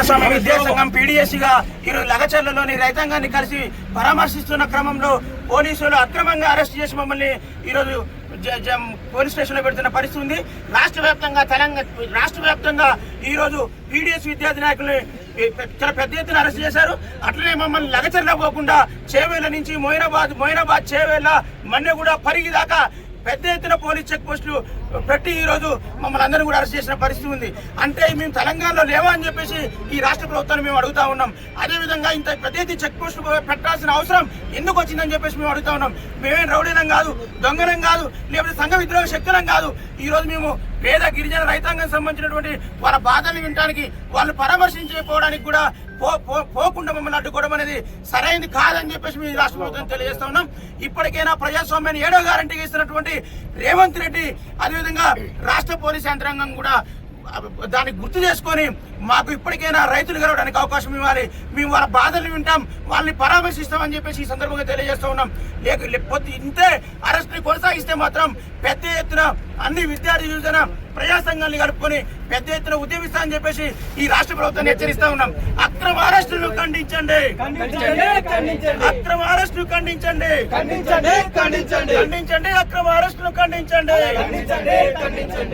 స్వామి విద్యా సంఘం పీడీఎస్సీగా ఈరోజు లగచర్లలోని రైతాంగాన్ని కలిసి పరామర్శిస్తున్న క్రమంలో పోలీసులు అక్రమంగా అరెస్ట్ చేసి మమ్మల్ని ఈరోజు పోలీస్ స్టేషన్లో పెడుతున్న పరిస్థితి ఉంది. రాష్ట్ర వ్యాప్తంగా ఈరోజు పీడీఎస్ విద్యార్థి నాయకుల్ని చాలా పెద్ద ఎత్తున అరెస్ట్ చేశారు. అట్లనే మమ్మల్ని లగచర్ల పోకుండా చేవేళ్ల నుంచి మొయినాబాద్ చేవేళ్ల మన్నెగూడ పరిగి దాకా పెద్ద ఎత్తున పోలీస్ చెక్ పోస్టులు పెట్టి ఈరోజు మమ్మల్ని అందరినీ కూడా అరెస్ట్ చేసిన పరిస్థితి ఉంది. అంటే మేము తెలంగాణలో లేవా అని చెప్పేసి ఈ రాష్ట్ర ప్రభుత్వాన్ని మేము అడుగుతా ఉన్నాం. అదేవిధంగా ఇంత పెద్ద ఎత్తి చెక్ పోస్టులు పెట్టాల్సిన అవసరం ఎందుకు వచ్చిందని చెప్పేసి మేము అడుగుతా ఉన్నాం. మేమేం రౌడీనం కాదు, దొంగనం కాదు, లేకపోతే సంఘ విద్రోహ శక్తులం కాదు. ఈరోజు మేము పేద గిరిజన రైతాంగం సంబంధించినటువంటి వాళ్ళ బాధల్ని వినడానికి, వాళ్ళు పరామర్శించకపోవడానికి కూడా పోకుండా మమ్మల్ని అడ్డుకోవడం అనేది సరైనది కాదని చెప్పేసి మేము రాష్ట్ర ప్రభుత్వం తెలియజేస్తా ఉన్నాం. ఇప్పటికైనా ప్రజాస్వామ్యాన్ని 7వ గ్యారంటీగా ఇస్తున్నటువంటి రేవంత్ రెడ్డి, అదేవిధంగా రాష్ట్ర పోలీస్ యంత్రాంగం కూడా దాన్ని గుర్తు చేసుకొని మాకు ఇప్పటికైనా రైతులు గెలవడానికి అవకాశం ఇవ్వాలి. మేము వాళ్ళ బాధల్ని వింటాం, వాళ్ళని పరామర్శిస్తామని చెప్పేసి ఈ సందర్భంగా తెలియజేస్తూ ఉన్నాం. లేకపోతే ఇంతే అరెస్ట్ని కొనసాగిస్తే మాత్రం పెద్ద ఎత్తున అన్ని విద్యార్థి యువజన ప్రజా సంఘాన్ని కలుపుకొని పెద్ద ఎత్తున ఉద్యమిస్తామని చెప్పేసి ఈ రాష్ట్ర ప్రభుత్వాన్ని హెచ్చరిస్తా ఉన్నాం. అక్రమ అరెస్టులు ఖండించండి, అక్రమ అరెస్టులు ఖండించండి, ఖండించండి, అక్రమ అరెస్టులు ఖండించండి.